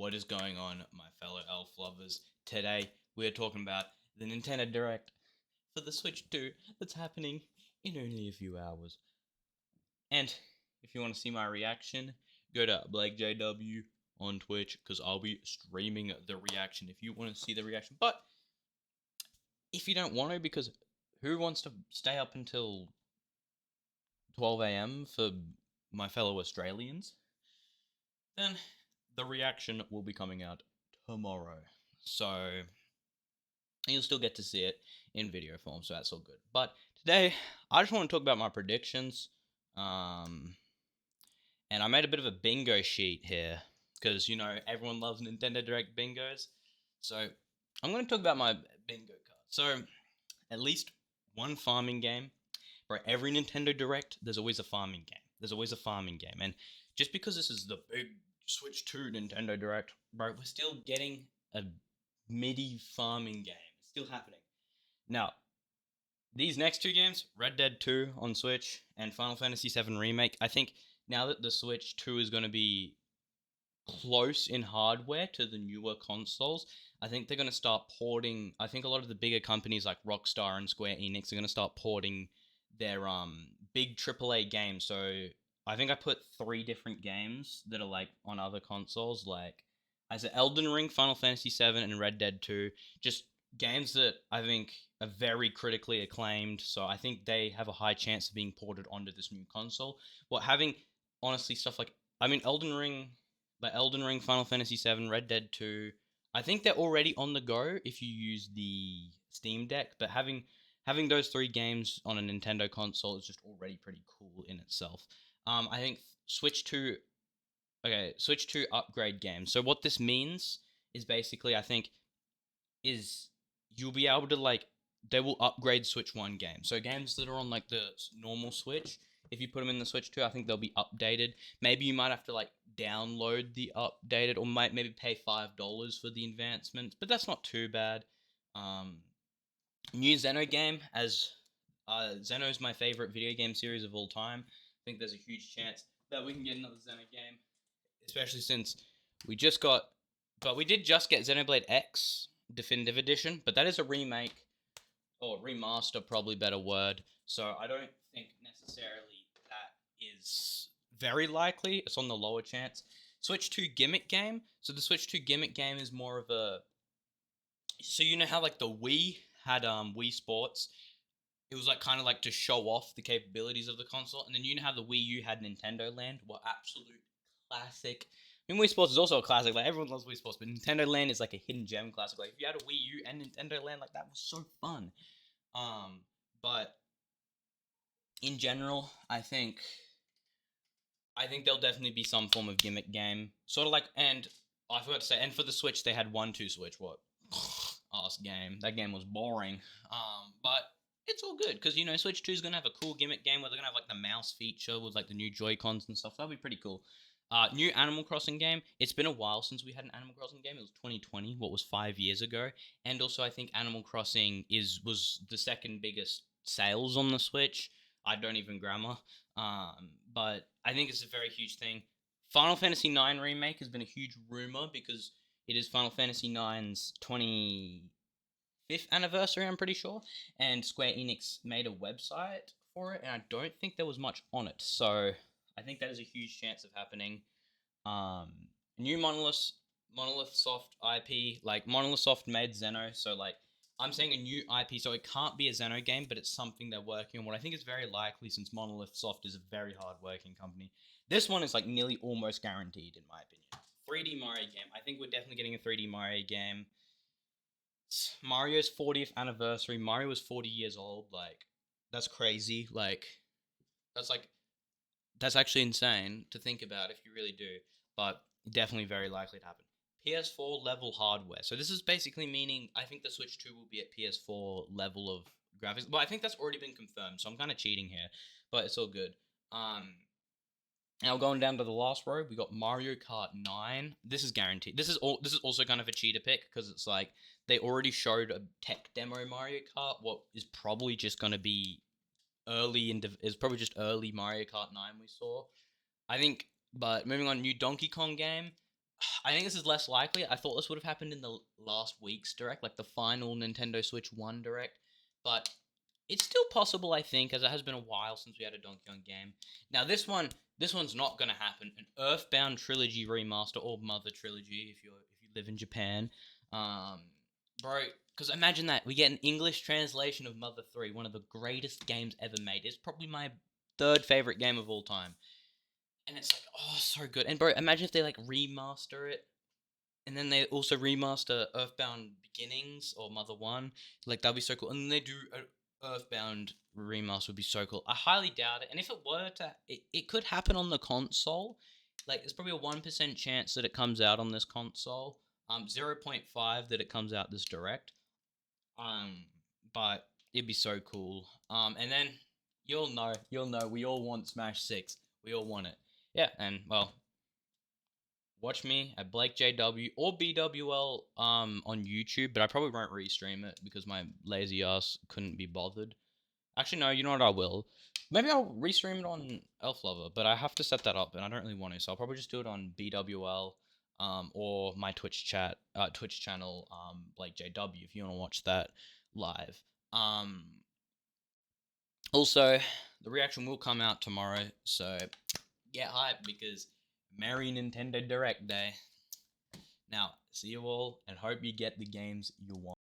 What is going on, my fellow elf lovers? Today we are talking about the Nintendo Direct for the Switch 2 that's happening in only a few hours. And if you want to see my reaction, go to BlakeJW on Twitch because I'll be streaming the reaction if you want to see the reaction. But if you don't want to, because who wants to stay up until 12 a.m. for my fellow Australians? Then the reaction will be coming out tomorrow. So you'll still get to see it in video form, so that's all good. But today, I just want to talk about my predictions. Um, and I made a bit of a bingo sheet here because everyone loves Nintendo Direct bingos. So I'm going to talk about my bingo card. So at least one farming game. For every Nintendo Direct, there's always a farming game. There's always a farming game, and just because this is the big Switch 2 Nintendo Direct, bro, we're still getting a MIDI farming game. It's still happening. Now, these next two games, Red Dead 2 on Switch and Final Fantasy 7 Remake, I think now that the Switch 2 is going to be close in hardware to the newer consoles, I think they're going to start porting. I think a lot of the bigger companies like Rockstar and Square Enix are going to start porting their big AAA games. So I think I put three different games that are like on other consoles, like I said Elden Ring, Final Fantasy 7 and Red Dead 2. Just games that I think are very critically acclaimed, so I think they have a high chance of being ported onto this new console. Well, having honestly stuff like Elden Ring, Final Fantasy 7, Red Dead 2, I think they're already on the go if you use the Steam Deck, but having those three games on a Nintendo console is just already pretty cool in itself. I think Switch 2 upgrade games. So what this means is basically I think is you'll be able to they will upgrade Switch 1 games. So games that are on like the normal Switch, if you put them in the Switch 2, I think they'll be updated. Maybe you might have to like download the updated or might maybe pay $5 for the advancements, but that's not too bad. Um New Xeno game, as Xeno is my favorite video game series of all time. I think there's a huge chance that we can get another Xeno game, especially since we just got, but we did just get Xenoblade X Definitive Edition, but that is a remake or remaster, probably better word. So I don't think necessarily that is very likely. It's on the lower chance. Switch 2 gimmick game. So the Switch 2 gimmick game is more of a, so you know how like the Wii had Wii Sports, it was like kind of like to show off the capabilities of the console. And then you know how the Wii U had Nintendo Land, what absolute classic. I mean, Wii Sports is also a classic. Like everyone loves Wii Sports, but Nintendo Land is like a hidden gem classic. Like if you had a Wii U and Nintendo Land, like that was so fun. But in general, I think there'll definitely be some form of gimmick game, sort of like. And I forgot to say, and for the Switch, they had 1-2 Switch. What ass game? That game was boring. But it's all good because Switch 2 is gonna have a cool gimmick game where they're gonna have like the mouse feature with like the new Joy Cons and stuff. That'll be pretty cool. New Animal Crossing game. It's been a while since we had an Animal Crossing game. It was 2020, what was 5 years ago. And also, I think Animal Crossing was the second biggest sales on the Switch. I don't even grammar. But I think it's a very huge thing. Final Fantasy IX remake has been a huge rumor because it is Final Fantasy IX's 25th anniversary, I'm pretty sure, and Square Enix made a website for it, and I don't think there was much on it. So I think that is a huge chance of happening. New Monolith Soft IP, like Monolith Soft made Xeno, so like I'm saying a new IP, so it can't be a Xeno game, but it's something they're working on. What I think is very likely, since Monolith Soft is a very hard-working company, this one is like nearly almost guaranteed, in my opinion. 3D Mario game. I think we're definitely getting a 3D Mario game. It's Mario's 40th anniversary. Mario was 40 years old. Like, that's crazy. That's like that's actually insane to think about if you really do, but definitely very likely to happen. PS4 level hardware. So this is basically meaning I think the Switch 2 will be at PS4 level of graphics. Well, I think that's already been confirmed, so I'm kind of cheating here, but it's all good. Now going down to the last row, we got Mario Kart 9. This is guaranteed. This is also kind of a cheater pick because it's like they already showed a tech demo Mario Kart. What is probably just going to be is probably just early Mario Kart 9 we saw. I think, but moving on, new Donkey Kong game. I think this is less likely. I thought this would have happened in the last week's direct, like the final Nintendo Switch 1 direct, but it's still possible, I think, as it has been a while since we had a Donkey Kong game. Now this one's not gonna happen. An Earthbound trilogy remaster or Mother trilogy if you live in Japan, um, bro. Because imagine that we get an English translation of Mother 3, one of the greatest games ever made. It's probably my third favorite game of all time, and it's like, oh, so good. And bro, imagine if they like remaster it, and then they also remaster Earthbound Beginnings or Mother One. Like that'd be so cool. And then they do a Earthbound remaster would be so cool. I highly doubt it. And if it were to, it could happen on the console. Like there's probably a 1% chance that it comes out on this console. 0.5 that it comes out this direct. Um, but it'd be so cool. And then you'll know. We all want Smash Six. We all want it. Yeah, and well, watch me at Blake JW or BWL on YouTube, but I probably won't restream it because my lazy ass couldn't be bothered. Actually, no, you know what? I will. Maybe I'll restream it on Elf Lover, but I have to set that up, and I don't really want to, so I'll probably just do it on BWL, or my Twitch channel, Blake JW, if you want to watch that live. Also, the reaction will come out tomorrow, so get hyped because Merry Nintendo Direct Day. Now, see you all, and hope you get the games you want.